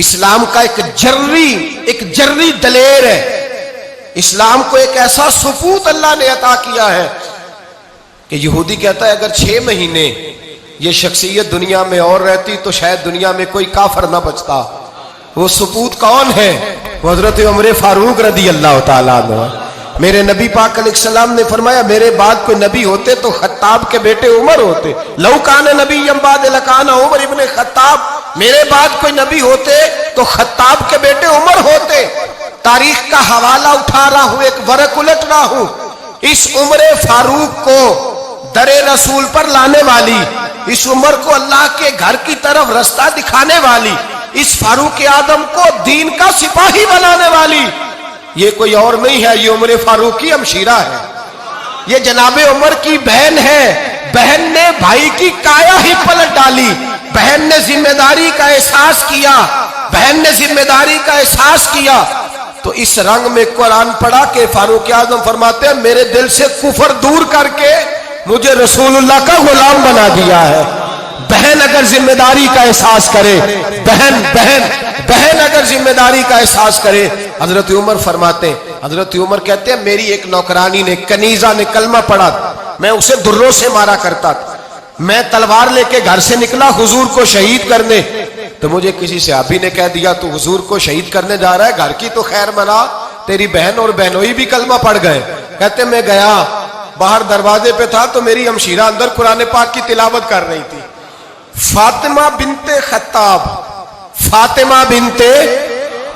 इस्लाम का एक जर्री दलेर है। इस्लाम को एक ऐसा सुपूत अल्लाह ने अता किया है कि यहूदी कहता है अगर 6 महीने ये शख्सियत दुनिया में और रहती तो शायद दुनिया में कोई काफर ना बचता। वो सुपूत कौन है? हजरत उमर फारूक रदी अल्लाह ताला अन्हु। मेरे नबी पाक अलैहिस्सलाम ने फरमाया मेरे बाद कोई नबी होते तो खत्ताब के बेटे उमर होते। लौ कान नबी बाद लकाना उमर इब्ने खत्ताब। मेरे बाद कोई नबी होते तो खत्ताब के बेटे उमर होते। तारीख का हवाला उठा रहा हूं, एक वरक उलट रहा हूं। इस उमर फारूक को दरे रसूल पर लाने वाली, इस उमर को अल्लाह के घर की तरफ रास्ता दिखाने वाली, इस फारूक आदम को दीन का सिपाही बनाने वाली, ये कोई और नहीं है, ये उमर फारूक की हमशीरा है। ये जनाबे उमर की बहन है। बहन ने भाई की काया ही पलट डाली। बहन ने जिम्मेदारी का एहसास किया। बहन ने जिम्मेदारी का एहसास किया तो इस रंग में कुरान पढ़ा के फारूक आजम फरमाते हैं मेरे दिल से कुफर दूर करके मुझे रसूलुल्लाह का गुलाम बना दिया है। बहन अगर जिम्मेदारी का एहसास करे, बहन अगर जिम्मेदारी का एहसास करे। हजरत उमर फरमाते, हजरत उमर कहते हैं मेरी एक नौकरानी ने, कनीजा ने कलमा पढ़ा, मैं उसे दुर्रों से मारा करता था। मैं तलवार लेके घर से निकला हुजूर को शहीद करने, तो मुझे किसी सहाबी ने कह दिया तू हुजूर को शहीद करने जा रहा है, घर की तो खैर मना, तेरी बहन और बहनोई भी कलमा पढ़ गए। कहते मैं गया, बाहर दरवाजे पे था तो मेरी हमशीरा अंदर कुरान पाक की तिलावत कर रही थी। फातिमा बिनते खत्ताब, फातिमा बिनते,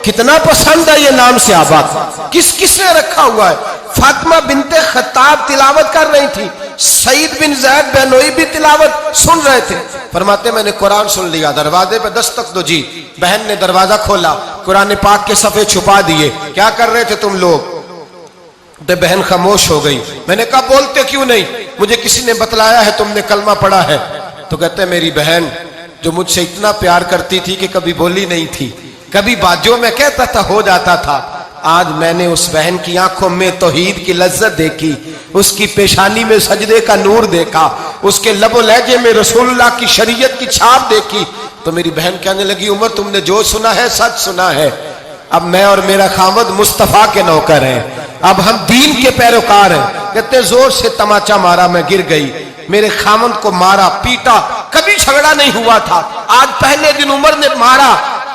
कितना पसंद है ये नाम से आबाद, किसने रखा हुआ है। फातिमा बिनते खत्ताब तिलावत कर रही थी। सईद बिन ज़ैद बेनोई भी तिलावत सुन रहे थे। फरमाते मैंने कुरान सुन लिया, दरवाजे पे दस्तक दो जी। बहन ने दरवाजा खोला, कुरान पाक के सफ़े छुपा दिए। क्या कर रहे थे तुम लोग? तो बहन खामोश हो गई। मैंने कहा बोलते क्यों नहीं? मुझे किसी ने बतलाया है तुमने कलमा पढ़ा है। तो कहते मेरी बहन जो मुझसे इतना प्यार करती थी कि कभी बोली नहीं थी, कभी बाजों में कहता था हो जाता था, आज मैंने उस बहन की आंखों में तौहीद की लज्जत देखी, उसकी पेशानी में सजदे का नूर देखा, उसके लबो लहजे में रसूलुल्लाह की शरीयत की छाप देखी। तो मेरी बहन कहने लगी उमर तुमने जो सुना है सच सुना है। अब मैं और मेरा खामद मुस्तफा के नौकर हैं, अब हम दीन के पैरोकार हैं। कहते जोर से तमाचा मारा, मैं गिर गई, मेरे खामद को मारा पीटा, कभी झगड़ा नहीं हुआ था, आज पहले दिन उमर ने मारा,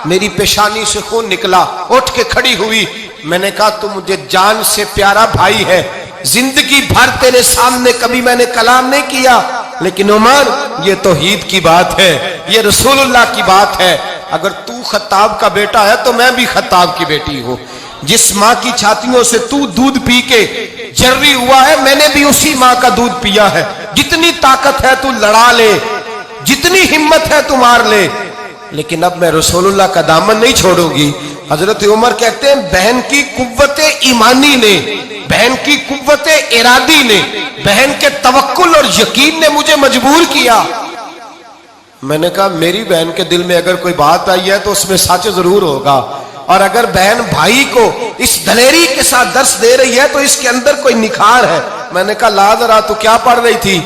मेरी पेशानी से खून निकला, उठ के खड़ी हुई। मैंने कहा तू मुझे जान से प्यारा भाई है, जिंदगी भर तेरे सामने कभी मैंने कलाम नहीं किया, लेकिन उमर ये तौहीद की बात है, ये रसूलुल्लाह की बात है। अगर तू खत्ताब का बेटा है तो मैं भी खत्ताब की बेटी हूं। जिस माँ की छातियों से तू दूध पी के जर्री हुआ है, मैंने भी उसी माँ का दूध पिया है। जितनी ताकत है तू लड़ा ले, जितनी हिम्मत है तू मार ले, लेकिन अब मैं रसूलुल्लाह का दामन नहीं छोड़ूंगी। हजरत उमर कहते हैं बहन की कुव्वते ईमानी ने, बहन की कुव्वते इरादी ने, बहन के तवक्कुल और यकीन ने मुझे मजबूर किया। मैंने कहा मेरी बहन के दिल में अगर कोई बात आई है तो उसमें सच जरूर होगा, और अगर बहन भाई को इस दलेरी के साथ दर्श दे रही है तो इसके अंदर कोई निखार है। मैंने कहा ला जरा तू क्या पढ़ रही थी?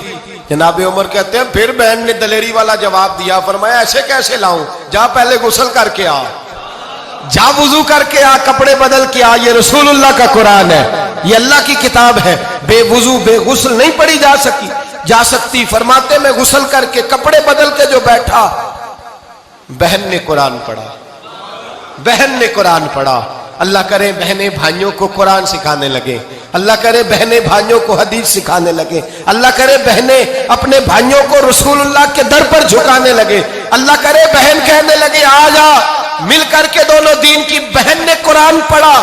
जनाब उमर कहते हैं फिर बहन ने दलेरी वाला जवाब दिया। फरमाया ऐसे कैसे लाऊं? जा पहले गुस्ल करके आ, जा वुजू करके आ, कपड़े बदल के आ, ये रसूलुल्लाह का कुरान है, ये अल्लाह की किताब है। बेवुजू बेगुस्ल नहीं पढ़ी जा सकती। फरमाते मैं गुस्ल करके कपड़े बदल के जो बैठा, बहन ने कुरान पढ़ा, बहन ने कुरान पढ़ा। अल्लाह करे बहने भाइयों को कुरान सिखाने लगे, अल्लाह करे बहने भाइयों को हदीस सिखाने लगे, अल्लाह करे बहने अपने भाइयों को रसूलुल्लाह के दर पर झुकाने लगे, अल्लाह करे बहन कहने लगे आ जा मिल करके दोनों दीन की। बहन ने कुरान पढ़ा,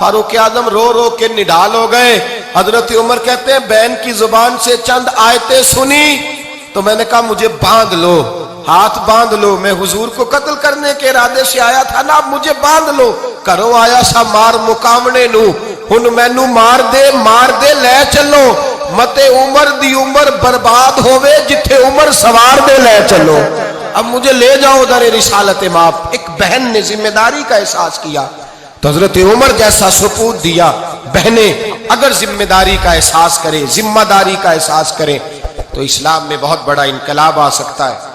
फारूक आजम रो रो के निढाल हो गए। हजरत उमर कहते हैं बहन की जुबान से चंद आयतें सुनी तो मैंने कहा मुझे बांध लो, हाथ बांध लो, मैं हुजूर को कत्ल करने के इरादे से आया था ना, अब मुझे बांध लो। करो आया सा मार मुकामने नू, हुन मैनू मार दे ले चलो, मते उमर दी उमर बर्बाद होवे, जिथे उमर सवार दे ले चलो। अब मुझे ले जाओ दर रिसालत माप। एक बहन ने जिम्मेदारी का एहसास किया तो हजरत उमर जैसा सुपूत दिया। बहने अगर जिम्मेदारी का एहसास करें, जिम्मेदारी का एहसास करें तो इस्लाम में बहुत बड़ा इनकलाब आ सकता है।